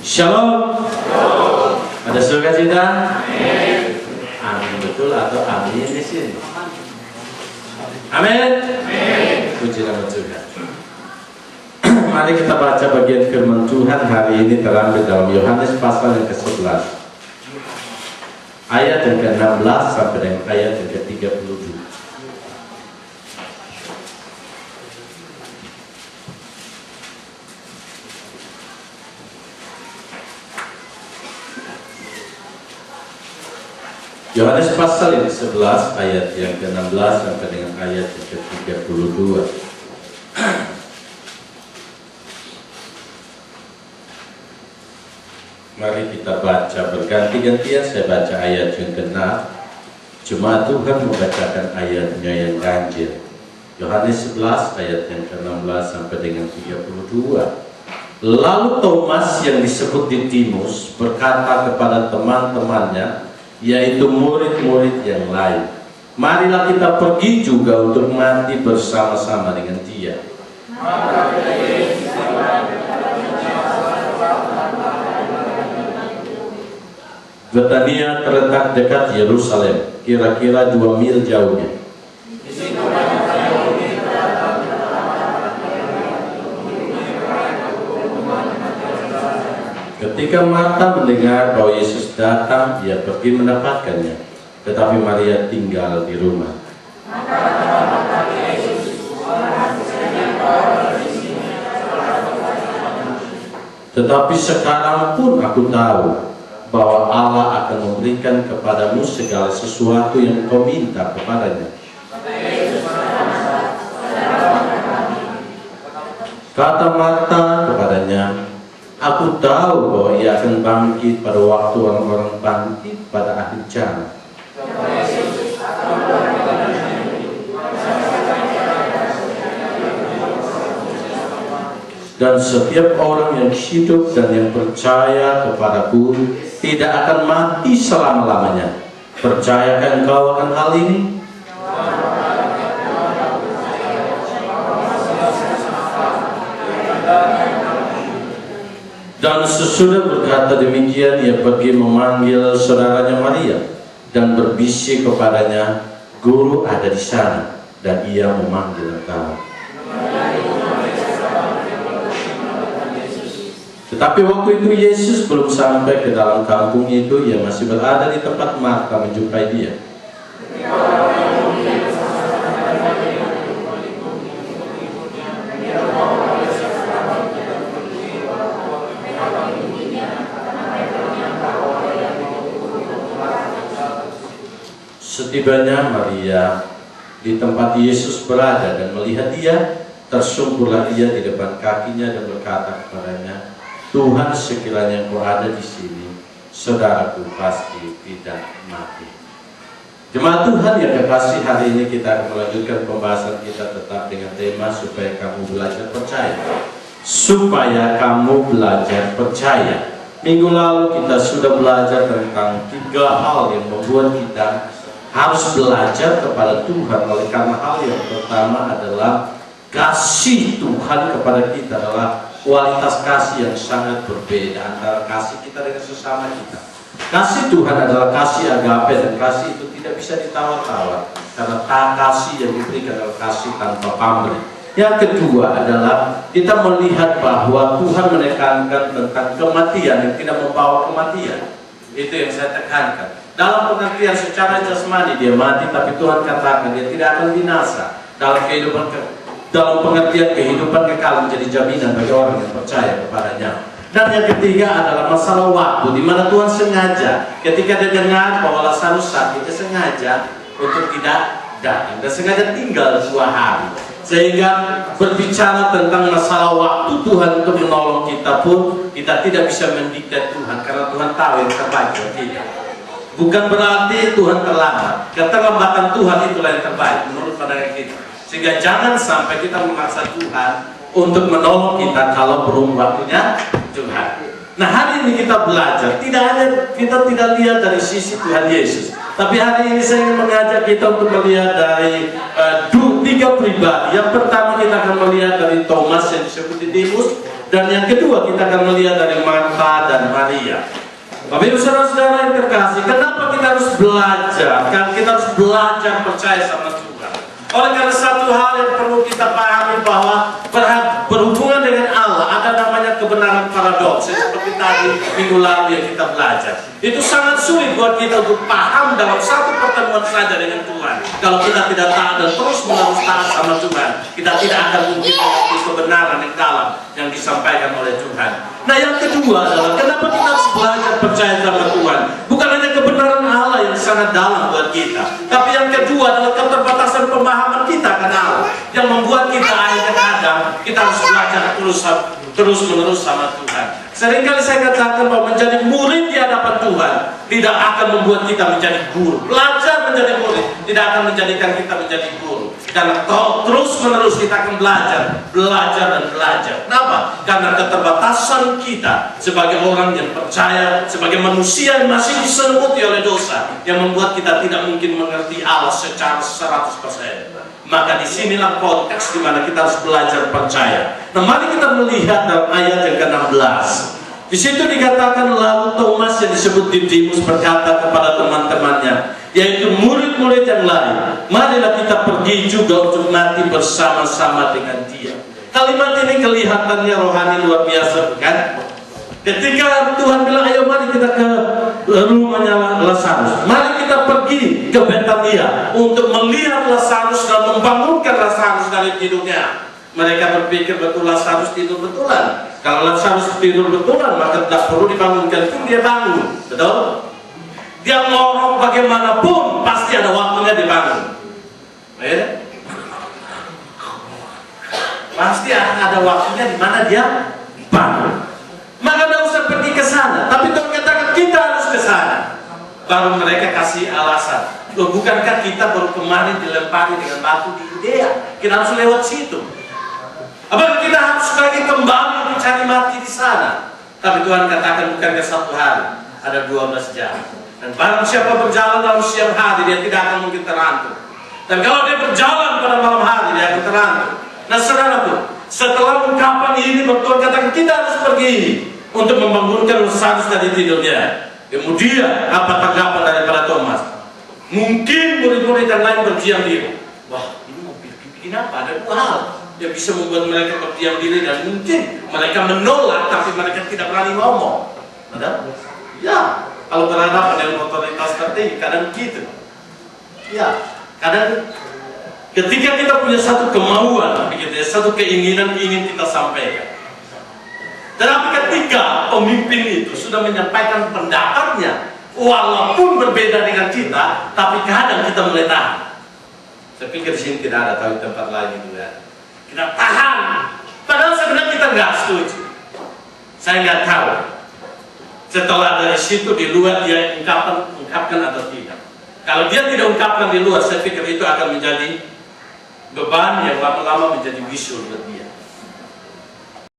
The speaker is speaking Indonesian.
Shalom. Ada sukacita? Amin betul atau amin di sini? Amin. Puji nama Tuhan. Mari kita baca bagian firman Tuhan hari ini terambil dalam Yohanes pasal yang ke-11 ayat yang ke-16 sampai dengan ayat yang ke-32. Yohanes pasal yang ke-11 ayat yang ke-16 sampai dengan ayat yang ke-32. Mari kita baca berganti-gantian. Saya baca ayat yang ke-6, cuma Tuhan membacakan ayatnya yang ganjil. Yohanes 11 ayat yang ke-16 sampai dengan 32. Lalu Thomas yang disebut Ditimus berkata kepada teman-temannya, yaitu murid-murid yang lain, marilah kita pergi juga untuk mati bersama-sama dengan dia. Betania terletak dekat Yerusalem, kira-kira 2 mil jauhnya. Ketika Marta mendengar bahwa Yesus datang, ia pergi mendapatkannya, tetapi Maria tinggal di rumah. Tetapi sekarang pun aku tahu bahwa Allah akan memberikan kepadamu segala sesuatu yang kau minta kepadanya. Kata Marta kepadanya, aku tahu bahwa ia akan bangkit pada waktu orang-orang bangkit pada akhir zaman. Dan setiap orang yang hidup dan yang percaya kepadaku tidak akan mati selama-lamanya. Percayakah engkau akan hal ini? Dan sesudah berkata demikian, ia pergi memanggil saudaranya Maria dan berbisik kepadanya, Guru ada di sana, dan ia memanggil engkau. Tetapi waktu itu Yesus belum sampai ke dalam kampung itu, ia masih berada di tempat Marta menjumpai dia. Setibanya Maria di tempat Yesus berada dan melihat dia, tersungkurlah ia di depan kakinya dan berkata kepadanya, Tuhan, sekiranya engkau ada di sini, saudaraku pasti tidak mati. Jemaat Tuhan yang kekasih, hari ini kita akan melanjutkan pembahasan kita tetap dengan tema supaya kamu belajar percaya. Supaya kamu belajar percaya. Minggu lalu kita sudah belajar tentang 3 hal yang membuat kita harus belajar kepada Tuhan. Oleh karena hal yang pertama adalah kasih Tuhan kepada kita adalah kualitas kasih yang sangat berbeda antara kasih kita dengan sesama kita. Kasih Tuhan adalah kasih agape, dan kasih itu tidak bisa ditawar-tawar, karena kasih yang diberikan adalah kasih tanpa pamrih. Yang kedua adalah kita melihat bahwa Tuhan menekankan tentang kematian yang tidak membawa kematian. Itu yang saya tekankan. Dalam pengertian secara jasmani dia mati, tapi Tuhan katakan dia tidak akan binasa. Dalam pengertian kehidupan kekal menjadi jaminan bagi orang yang percaya kepadanya. Dan yang ketiga adalah masalah waktu, di mana Tuhan sengaja ketika dia dengar bahwa Lazarus sakit, dia sengaja untuk tidak datang dan sengaja tinggal 2 hari. Sehingga berbicara tentang masalah waktu Tuhan untuk menolong kita pun, kita tidak bisa mendikte Tuhan, karena Tuhan tahu yang terbaik buat kita. Bukan berarti Tuhan terlambat. Keterlambatan Tuhan itulah yang terbaik menurut pandangan kita. Sehingga jangan sampai kita memaksa Tuhan untuk menolong kita kalau belum waktunya Tuhan. Nah, hari ini kita belajar, kita tidak lihat dari sisi Tuhan Yesus, tapi hari ini saya ingin mengajak kita untuk melihat dari tiga pribadi. Yang pertama kita akan melihat dari Thomas yang disebut Didimus, dan yang kedua kita akan melihat dari Marta dan Maria. Bapak Ibu saudara-saudara yang terkasih, kenapa kita harus belajar? Kan kita harus belajar percaya sama Tuhan. Oleh karena satu hal yang perlu kita pahami, bahwa berhubungan dengan Allah ada namanya kebenaran paradoks. Seperti tadi minggu lalu yang kita belajar, itu sangat sulit buat kita untuk paham dalam satu pertemuan saja dengan Tuhan. Kalau kita tidak taat dan terus menerus taat sama Tuhan, kita tidak akan mungkin mengerti kebenaran yang dalam yang disampaikan oleh Tuhan. Nah, yang kedua adalah kenapa kita harus belajar percaya sama Tuhan. Bukan hanya kebenaran Allah yang sangat dalam buat kita, tapi yang kedua adalah keterbatasan pemahaman kita akan Allah, yang membuat kita akhirnya kadang kita harus belajar terus menerus sama Tuhan. Seringkali saya katakan bahwa menjadi murid di hadapan Tuhan tidak akan membuat kita menjadi guru. Belajar menjadi murid tidak akan menjadikan kita menjadi guru, karena terus menerus kita akan belajar dan belajar. Kenapa? Karena keterbatasan kita sebagai orang yang percaya, sebagai manusia yang masih diselimuti oleh dosa, yang membuat kita tidak mungkin mengerti Allah secara 100%. Maka disinilah konteks di mana kita harus belajar percaya. Nah, mari kita melihat dalam ayat yang ke-16. Di situ dikatakan, lalu Thomas yang disebut Didimus berkata kepada teman-temannya, yaitu murid-murid yang lain, marilah kita pergi juga untuk mati bersama-sama dengan dia. Kalimat ini kelihatannya rohani luar biasa, bukan? Ketika Tuhan bilang, ayo mari kita ke rumahnya Lazarus, mari kita pergi ke Betania untuk melihat Lazarus dan membangunkan Lazarus dari tidurnya. Mereka berpikir betul Lazarus tidur betulan. Kalau Lazarus tidur betulan, maka tidak perlu dibangunkan pun dia bangun. Betul? Dia ngorok bagaimanapun pasti ada waktunya dibangun. Ya? Pasti ada waktunya di mana dia bangun. Maka tidak usah pergi ke sana, tapi Tuhan katakan kita harus ke sana. Baru mereka kasih alasan, loh, bukankah kita baru kemarin dilempari dengan batu di Yudea? Kita harus lewat situ. Apakah kita harus lagi kembali mencari mati di sana? Tapi Tuhan katakan, bukankah satu hari ada 12 jam, dan barang siapa berjalan dalam siang hari, dia tidak akan mungkin terantuk. Dan kalau dia berjalan pada malam hari, dia akan terantuk. Nah, saudaraku, setelah ungkapan ini, Tuhan katakan kita harus pergi untuk membangunkan Lazarus dari tidurnya. Kemudian apa tanggapan daripada Thomas? Mungkin murid-murid yang lain berdiam diri. Wah, ini mau bikin apa? Ada dua hal yang bisa membuat mereka berdiam diri, dan mungkin mereka menolak tapi mereka tidak berani ngomong. Ada? Ya, kalau berhadapan dengan otoritas tertinggi kadang gitu. Ya, kadang ketika kita punya satu kemauan, begitu ya, satu keinginan ingin kita sampaikan. Tetapi ketika pemimpin itu sudah menyampaikan pendapatnya, walaupun berbeda dengan kita, tapi kadang kita mulai tahan. Saya pikir di sini tidak ada, tapi tempat lain itu ya. Kita tahan, padahal sebenarnya kita nggak setuju. Saya nggak tahu. Setelah dari situ di luar dia ungkapkan atau tidak. Kalau dia tidak ungkapkan di luar, saya pikir itu akan menjadi beban yang lama-lama menjadi bisul buat dia.